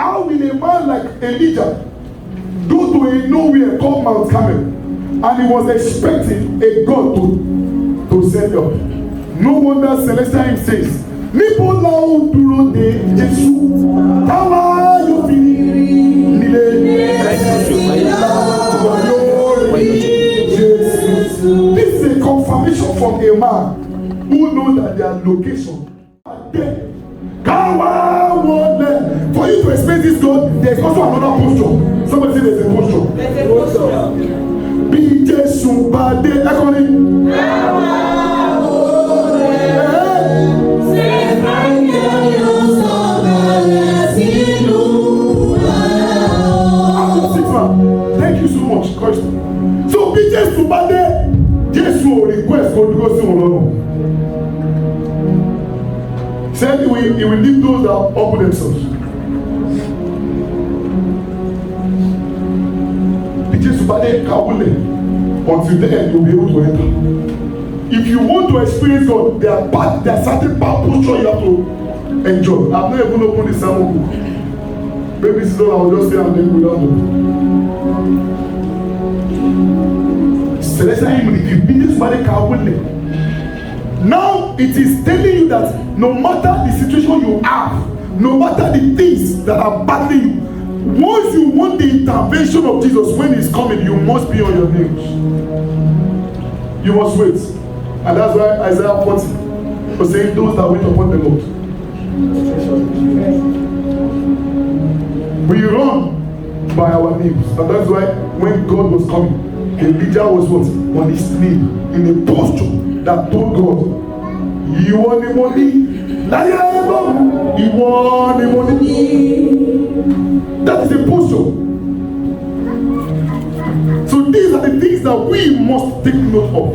How will a man like Elijah go to a nowhere called Mount Carmel, and he was expecting a God to send up? No wonder Celestial hymn says, Níbo la ó dúró de Jésù, táwa yóò fi nílé Jésù. This is a confirmation from a man who knows that their location are there. For you to experience this God, there is also another posture. Somebody say there's a posture. There's a posture. Bí Jésù bá dé, ẹ̀kọ́ni. Thank you so much. So bí Jésù bá dé, Jésù ò request kó dúró sí wọn lọ́nà. Said he will leave those that humble themselves. Bí Jésù bá dé kàwúlẹ̀, until then you'll be able to enter. If you want to experience God, there are certain posture you have to enjoy. I've not even opened the sermon book. Maybe this is all I will just say and then without know. Celestial hymn, if you be this body kàwúlẹ̀. Now it is telling you that no matter the situation you have, no matter the things that are battling you, once you want the intervention of Jesus when he's coming, you must be on your knees. You must wait. And that's why Isaiah 40 was saying, those that wait upon the Lord. We run by our knees. And that's why when God was coming, Elijah was what? On his knee, in a posture that told God, you want the money? You want the money? That is a posture. So these are the things that we must take note of.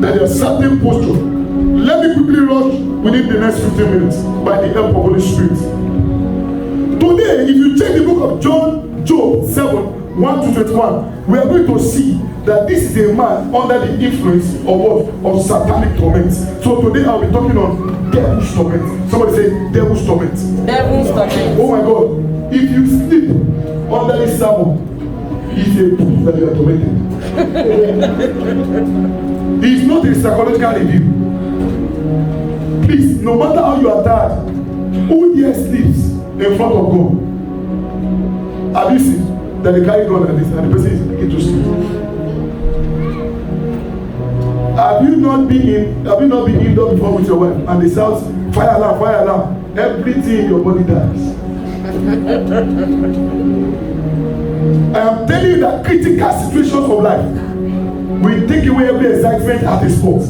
That there are certain posture. Let me quickly rush within the next 15 minutes by the help of Holy Spirit. Today, if you check the book of Job 7:1-21, we are going to see that this is a man under the influence of what? Of satanic torment. So today I'll be talking on devil's torment. Somebody say devil's torment. Devil's torment. Oh my God. If you sleep under this sermon, it's a proof that you are tormented. It's not a psychological review. Please, no matter how you are tired, who here sleeps in front of God? Have you seen that they carry God like this and the person is beginning to sleep? Have you not been indoor before with your wife and they shout fire alarm, everything in your body dies? I am telling you that critical situations of life will take away every excitement at a spot.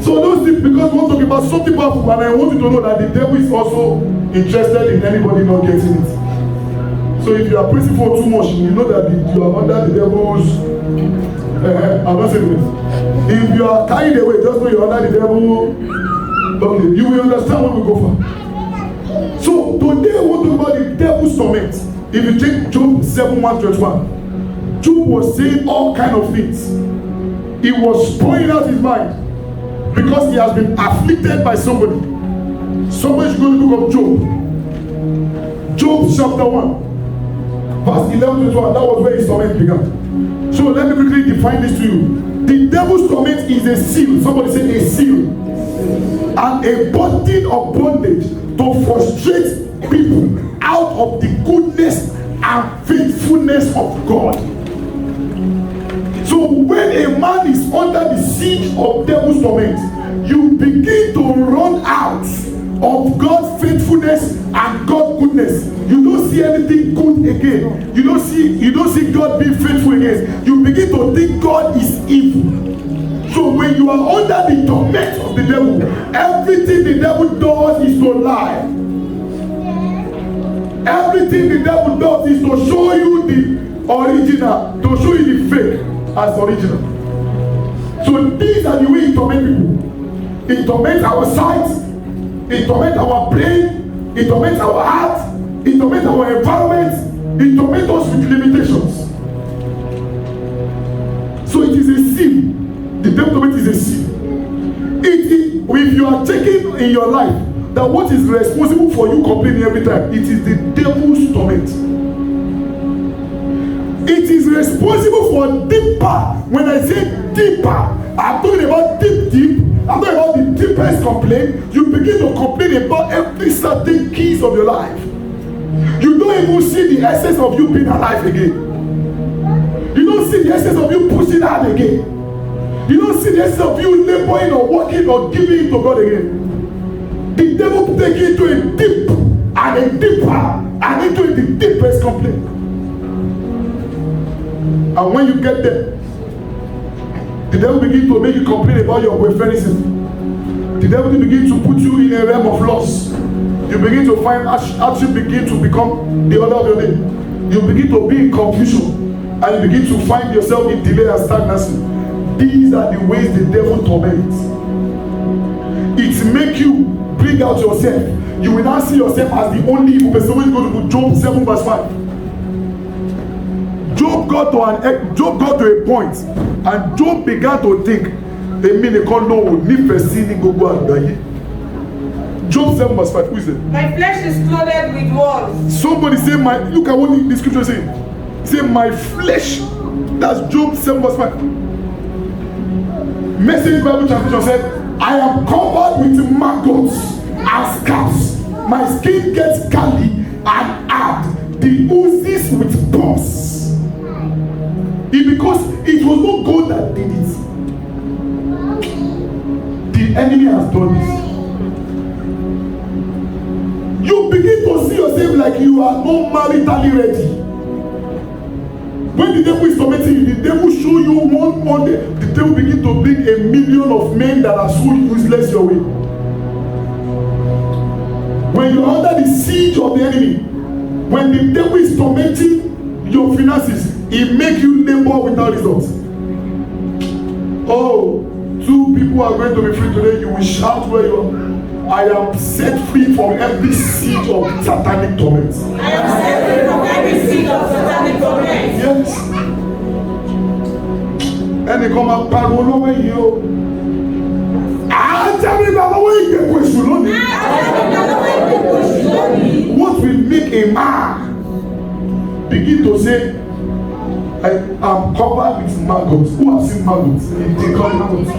So those things, because we want to talk about something powerful, and I want you to know that the devil is also interested in anybody not getting it. So if you are pressing for too much, you know that you are under the devil's I'm not saying this. If you are carried away, just know you're under the devil. Okay, you will understand what we go for. So today we want to talk about the devil's torment. If you take Job 7:1-21, Job was saying all kind of things. He was pouring out his mind because he has been afflicted by somebody. Somebody should go to the book of Job. Job chapter 1, verse 11-12. That was where his torment began. So let me quickly define this to you. The devil's torment is a seal. Somebody say a seal. And a burden of bondage to frustrate people out of the goodness and faithfulness of God. So when a man is under the siege of devil's torment, you begin to run out of God's faithfulness and God's goodness. You don't see anything good again. You don't see God being faithful again. You begin to think God is evil. So when you are under the torment of the devil, everything the devil does is to lie. Everything the devil does is to show you the original, to show you the fake as original. So these are the way it torments people. It torments our sight, it torments our brain, it torments our heart, it torments our environment, it torments us with limitations. So it is a sin. The devil torment is a sin. If you are checking in your life, that what is responsible for you complaining every time, it is the devil's torment. It is responsible for deeper. When I say deeper, I'm talking about deep. I'm talking about the deepest complaint. You begin to complain about every certain keys of your life. You don't even see the essence of you being alive again. You don't see the essence of you pushing hard again. You don't see the essence of you laboring or working or giving it to God again. The devil take you into a deep and a deeper and into the deepest complaint. And when you get there, the devil begin to make you complain about your boyfriendism. The devil begin to put you in a realm of loss. You begin to find as you begin to become the order of your day. You begin to be in confusion, and you begin to find yourself in delay and stagnancy. These are the ways the devil torments. It make you bring out yourself. You will not see yourself as the only evil person. When you go to Job 7 verse 5. Job got to a point, and Job began to think, Job 7 verse 5. Who is it? My flesh is clothed with walls. Somebody say, look at what the scripture saying. Say, my flesh. That's Job 7 verse 5. Message Bible translation said, I am covered with maggots and scabs. My skin gets scaly and hard. The oozes with pus. Because it was not God that did it. The enemy has done this. You begin to see yourself like you are not maritally ready. When the devil is tormenting you, the devil show you one day, the devil begin to bring 1 million of men that are so useless your way. When you are under the siege of the enemy, when the devil is tormenting your finances, it makes you labor without results. Oh, 2 people are going to be free today. You will shout where you are. I am set free from every siege of satanic torment. I am set free from every siege of satanic torment. Yes. And they come up and over you. What will make a man begin to say, I am covered with maggots? Who has seen maggots? They call maggots.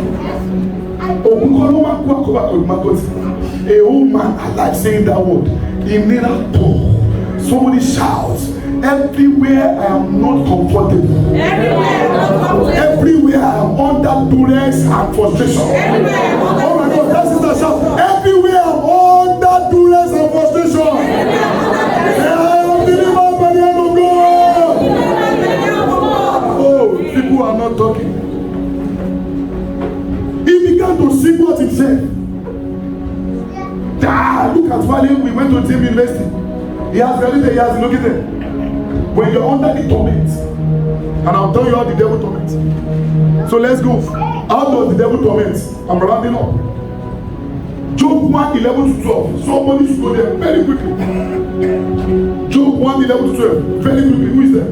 A woman alive saying that word. Somebody shouts, everywhere I am not comfortable. Everywhere I am under duress and frustration. Oh my God, that's it. Shout. Everywhere I am under duress and frustration. I am delivered by the end of God. Oh, people are not talking. He began to sing what himself. Look at Valley. We went to Team University. He has graduated. He has located. When you're under the torment, and I'll tell you how the devil torments. So let's go. How does the devil torment? I'm rounding up. Job 1, 11 to 12. Somebody should go there very quickly. Job 1, 11 to 12. Very quickly. Who is there?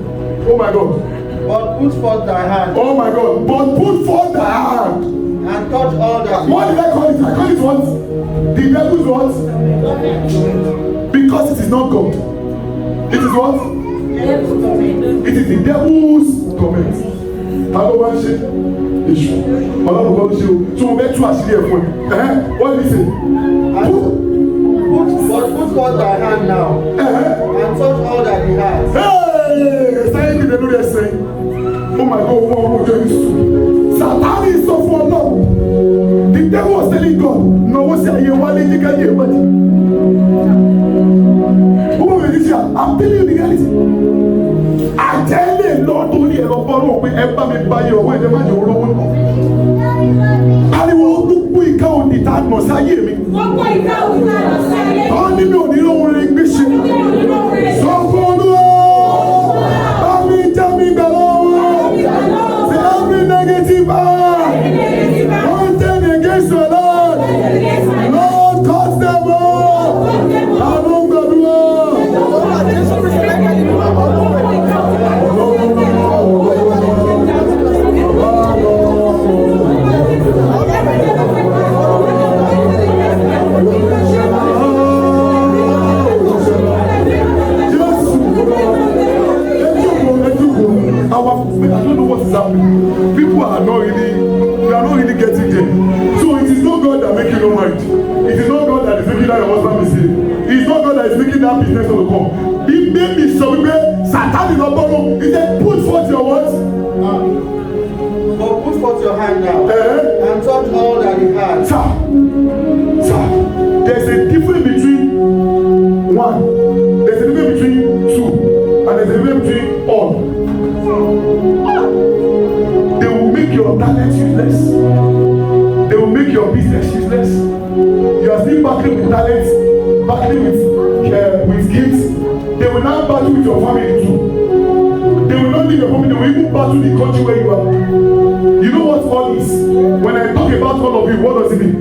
Oh my God. But put forth thy hand. Oh my God. But put forth thy hand. And touch all that. What did I call it? I call it what? The devil's what? Because it is not God. It is what? It is the devil's torment. How do I say? Issue. So we met 2 àṣírí ẹ̀ fún ẹ. What did he say? But put forth thy hand now. And touch all that he has. Hey! Saying the devil is saying, oh my God, what are you? Satan is so for love. The devil was telling God, no, what's your reality? I'm telling you the reality. I tell the Lord only a lot of ever me buy your way, the man you roll. And he will do quick out the time, must I hear me? Only me on the old English. So for tell me below. Every negative content against the Lord. Lord, cut them all. Along the blood. that your husband be saved. It's not God that is making that business to come. He made me so we Satan is not born. He said, put forth your words. But put forth your hand now and touch all that he has. Sir, there's a difference between one, there's a difference between two, and there's a difference between all. They will make your talent useless. They will make your business useless. You are still battling with talent, battling with gifts. They will now battle with your family too. They will not leave your family, they will even battle the country where you are. You know what all is? When I talk about all of you, what does it mean?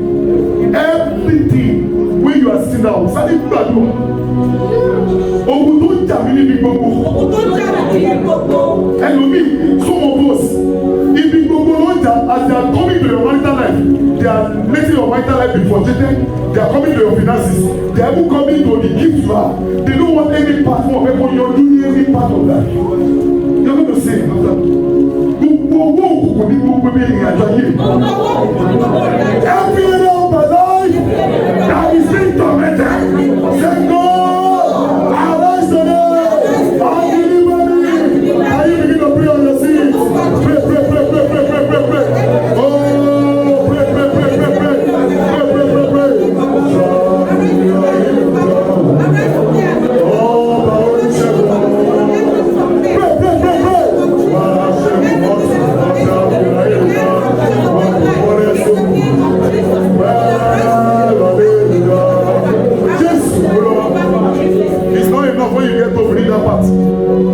Everything when you are sitting down, starting gbàdúrà. Ogun tó ń jà mí níbi gbogbo. Ẹlòmíì, some of us, ibi gbogbo ló ń jà as they are coming to your marital life, they are making your marital life be frustrated, they are coming to your finances, they are even coming to the gift you have. They don't want any part of everyone, you're doing every part of that. You're going to say after. Gbogbo òkùnkùn ní gbogbo bí ìrìn àjò ayé. Every area of my life that is being tormented. Say God, arise today and deliver me. Can you begin to pray on your seat? Pray. Oh, pray.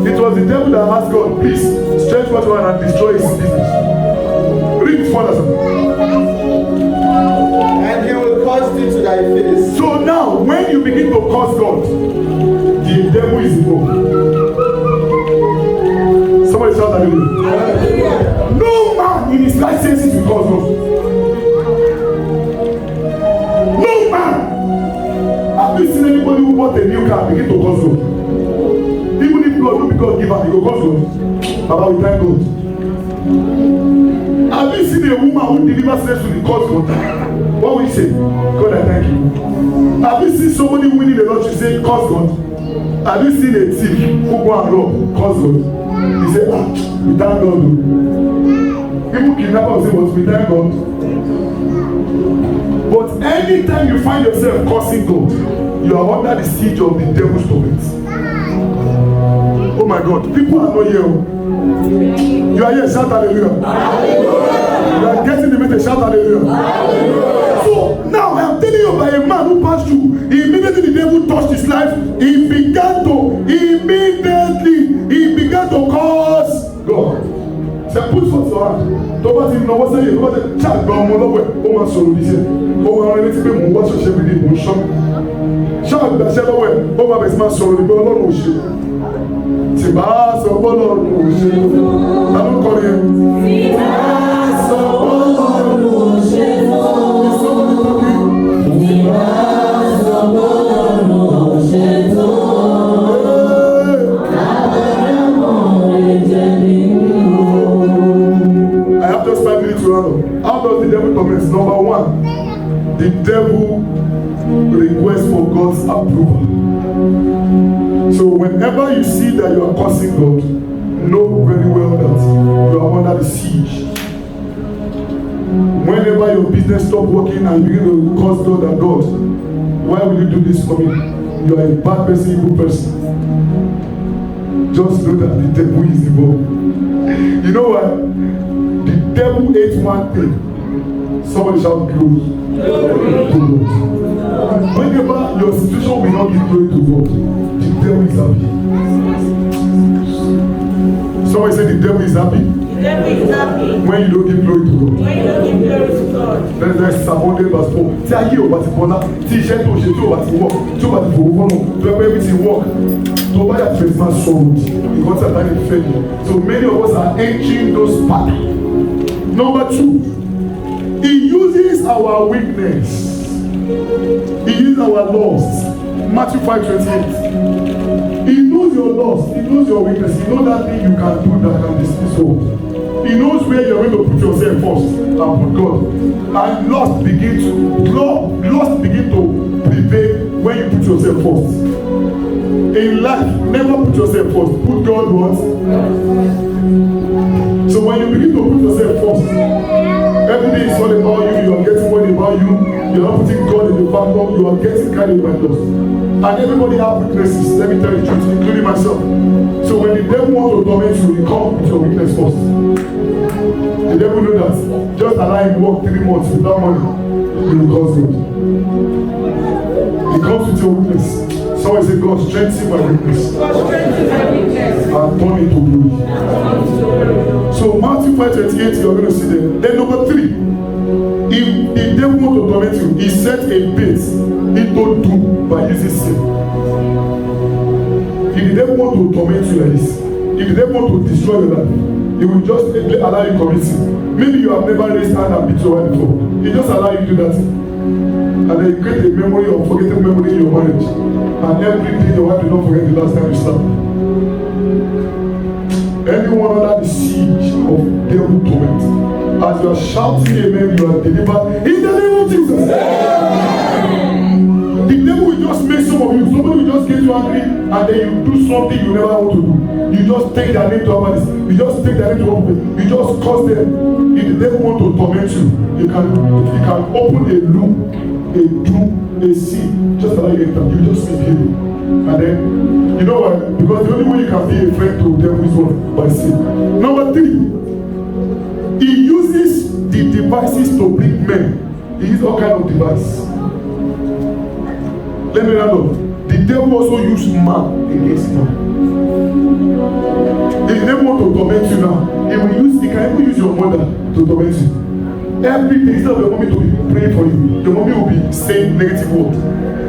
It was the devil that asked God, please stretch forth your hand and destroy his business. Read it further. And he will cause thee to thy face. So now, when you begin to curse God, the devil is involved. Somebody shout hallelujah. No man in his life says he will curse God. No man. Have you seen anybody who bought a new car begin to curse God? Even if God will be God giver, he will curse God. Baba, we thank God. Have you seen a woman who delivers sex to the curse God? What will you say? God, I thank you. Have you seen somebody winning the lottery say curse God? Have you seen a thief who go and rob curse God? He say, we thank God. People kidnap us say, but we thank God. But anytime you find yourself cursing God, you are under the siege of the devil's torment. Oh my God, people are not here. You are here, shout hallelujah. You are getting the message, shout hallelujah. So now I am telling you about a man who passed through. Immediately the devil touched his life. He began to curse God. Say, put forth your hand. Don't want to know what's saying. Don't want to chat about more love. Oh my soul, this year. Oh my, I need to be more. What's your shape with it? More shop. Shout the shadow way. Oh my, it's my soul. The girl on the ship. Tí bá sọ bọ́lọ̀ ló ṣe ta ló kọ́ yẹn. Tí bá sọ bọ́lọ̀ ló ṣe mọ́. Tí bá sọ bọ́lọ̀ ló ṣe tó. I have just 5 minutes to run. How does the devil torment? Number one, the devil requests for God's approval. So whenever you see that you are cursing God, know very well that you are under the siege. Whenever your business stop working and you begin to curse God and God, why will you do this for me? You are a bad person, evil person. Just know that the devil is involved. You know what? The devil hates one thing. Somebody shout glory to God. Whenever your situation will not give glory to God, the devil is happy. Somebody say the devil is happy. The devil is happy. When you don't give glory to God. When you don't give glory to God. Let's Psalm 100 verse 4. Tí ayé ò bá ti bọ́lá, tí iṣẹ́ tó ṣe tí ò bá ti wọ̀, tí ò bá ti fòwò fọ́nà, tó ẹgbẹ́ bí ti wọ̀, tó bá yà fẹ́ máa sọ̀rọ̀ ìwọ́n tí àtàlẹ́ fẹ́ yìí. So many of us are entering those paths. Number 2, he uses our weakness. He uses our loss. Matthew 5:28. He knows your loss. He knows your weakness. He knows that thing you can do that can dismiss all. He knows where you're going to put yourself first and put God. And lust begin to prevail yourself first. In life, never put yourself first. Put God once. So when you begin to put yourself first, every day is all about you. You are getting worried about you. You are not putting God in the background. You are getting carried by dust. And everybody has weaknesses. Let me tell you the truth, including myself. So when the devil wants to torment you, he comes with your weakness first. The devil knows that. Just allow him to work 3 months without money. He will cause good. He comes with your weakness. Someone say, God, strengthen my weakness. And turn it to glory. So Matthew 5:28, you're going to see them. Then number 3, if the devil wants to torment you, he set a bait into doom by using sin. If the devil wants to torment you like this, if the devil wants to destroy your life, he will just allow you to commit sin. Maybe you have never raised hand and beat your wife before. He just allow you to do that. And then you create a memory of forgetting memory in your marriage. And every day your wife will not forget the last time you slept. Anyone under the siege of devil torment, as you are shouting amen, you are delivered in the name of Jesus. The devil will just make some of you, somebody will just get you angry, and then you do something you never want to do. You just take their name to others. You just take their name to others. You just curse them. If the devil wants to torment you, he can open a loop, a doom, a sea, just like you just make him. And then, you know what? Because the only way you can be a friend to them is what? By sin. Number 3, he uses the devices to bring men. He uses all kind of devices. Let me round up. The devil also uses man against man. If the devil wants to torment you now, he can even use your mother to torment you. Every day, instead of your mommy to be praying for you, your mommy will be saying negative words.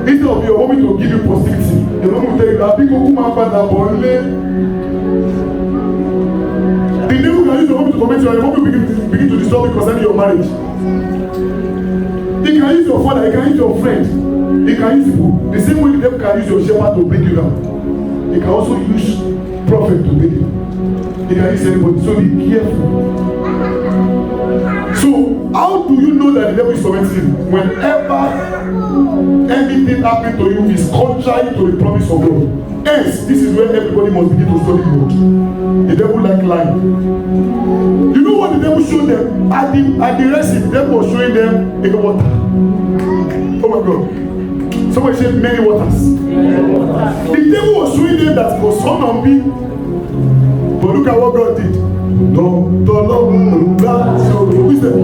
Instead of your mommy to give you positivity, your mommy will tell you that people who man bad are born. The devil can use your mommy to torment you, and your mommy will begin to disturb you concerning your marriage. He can use your father, he can use your friend, he can use people. The same way the devil can use your shepherd to bring you down. He can also use prophet to bring you. He can use anybody, so be careful. So, how do you know that the devil is tormenting you? Whenever anything happens to you is contrary to the promise of God. Hence, this is where everybody must begin to study God. The devil like lying. You know what the devil showed them? At the recipe, the devil was showing them a water. Oh my God. Somebody said many waters. The devil was showing them that for some of me. But look at what God did. Who is that?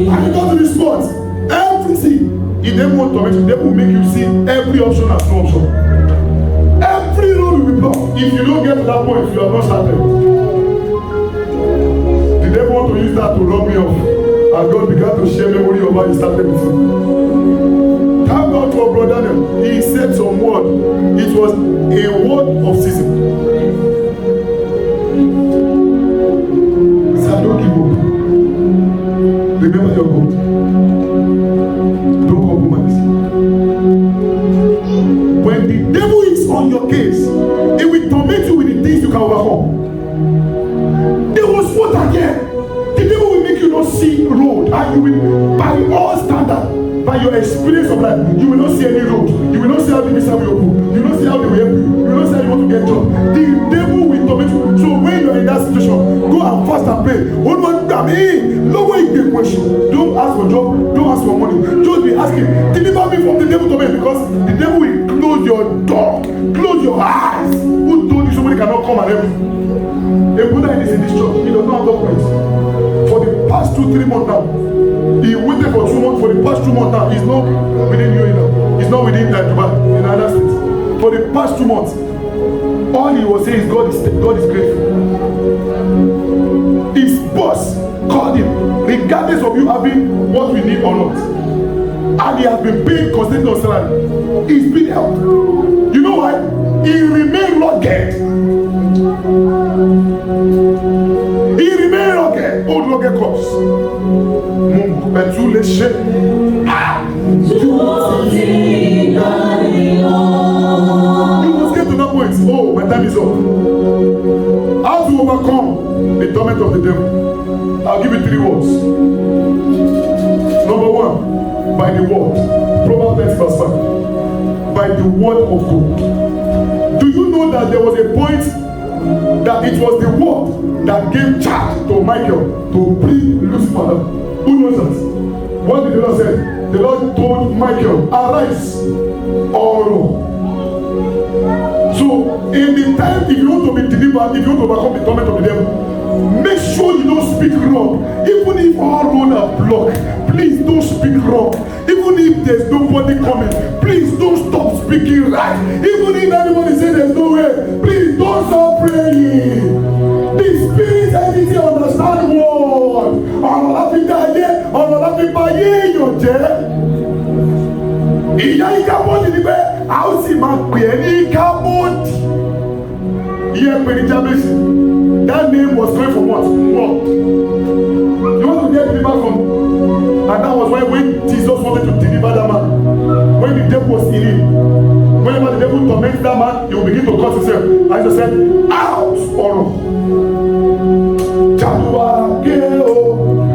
And you go to the spot. Everything. If they want to torment you, they will make you see every option as no option. Every road will be blocked. If you don't get to that point, you are not started. The devil want to use that to rub me off. And God began to share memory of how he started with him. Thank God for brother them. He said some word. It was a word of season. So don't give up. Remember your God. Don't compromise. When the devil is on your case, he will torment you with the things you can overcome. There was what again? The devil will make you not see road, and you will, by all standards, by your experience of life, you will not see any road. You will not see how the visa will open. You will not see how they will help you. You will not see how you want to get a job. The devil will torment you. So when you are in that situation, go and fast and pray. Hold on, lower the question. Don't ask for job. Don't ask for money. Just be asking, deliver me from the devil torment, because the devil will close your door, close your eyes. Who told you somebody cannot come and help you? A Buddha is in this church. He does not have documents. For the past 2-3 months now, he waited for 2 months. For the past 2 months now, he's not within UAE now. He's not within Dubai, in other states. For the past 2 months, all he was saying is God is grateful. His boss called him, regardless of you having what we need or not. And he has been paying constant on salary. He's been helped. You know why? He remained rugged. He remained rugged. Old rugged crops. But you let's shake. You must get to that point. Oh, my time is up. How to overcome the torment of the devil? I'll give you 3 words. Number 1, by the word. Proverbs 30 verse 5. By the word of God. Do you know that there was a point that it was the word that gave charge to Michael to bring Lucifer down? Who knows that? What did the Lord say? The Lord told Michael, arise, or so in the time, if you want to be delivered, if you want to overcome the torment of the devil, make sure you don't speak wrong. Even if all roads are blocked, please don't speak wrong. Even if there's nobody coming, please don't stop speaking right. Even if everybody says there's no way, please don't stop praying. The spirit entity understand word. Ìyá ìkábọ̀dì ni pé a ó sì máa pè é ní ìkábọ̀dì. Iye pè ní Jabesi. That name was coming from what? What? You want to get delivered from? And that was why when Jesus wanted to deliver that man, when the devil was in him, whenever the devil torments that man, he will begin to curse himself. And Jesus said, out! Ọ̀rọ̀. Jàdùwà gé o.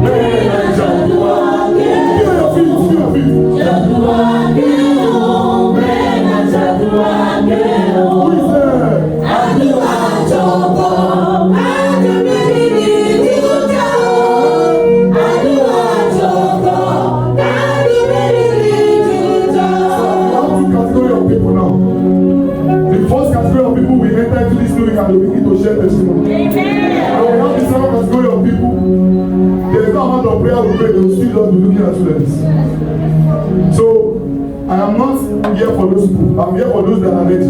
Mẹ́rin jàdùwà gé o. Feel your feet, feel your feet. Jàdùwà gé o. Mẹ́rin jàdùwà gé o. Who is there? Àdùwà jọ̀bọ̀. And we begin to share testimony. And we have the second category of people. There is no amount of prayer we pray, they will still not be looking at students. So I am not here for those people. I'm here for those that are ready.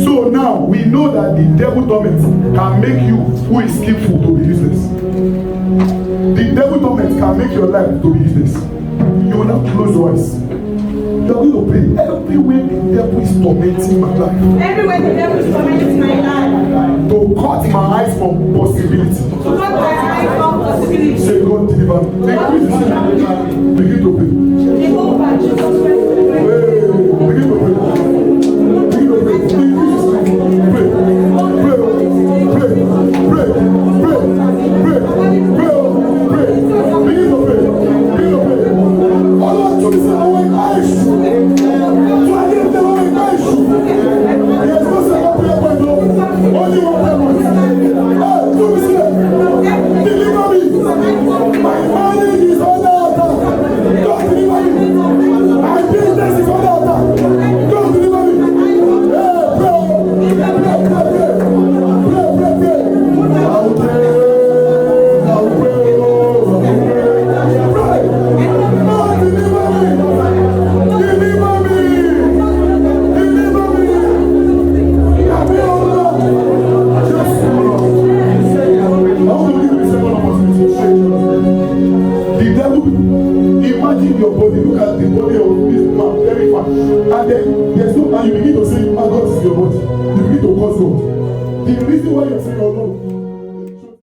So now we know that the devil torment can make you who is skillful to be useless. The devil torment can make your life to be useless. You will have to close your eyes. You are going to pray everywhere the devil is tormenting my life. Everywhere the devil is tormenting my life. To cut my eyes from possibility. To cut my eyes from possibility. Say, God deliver me. Begin to pray. Jehovah, Jesus Christ. Begin to pray. Begin to pray. Pray. Pray. Pray. Pray. Pray. Pray. Pray. Pray. Begin to pray. Begin to pray. All I want to say, I want eyes. So I give them all my eyes. Yes, no second prayer point. Only one prayer point. Deliver me. My marriage is under attack. God deliver me. My business is under attack. God deliver me. Pray. I'll pray. Your body, look at the body of this man, very fat. And then there's no, and you begin to say, my God is your body. You begin to cause God. The reason why you're saying, oh no.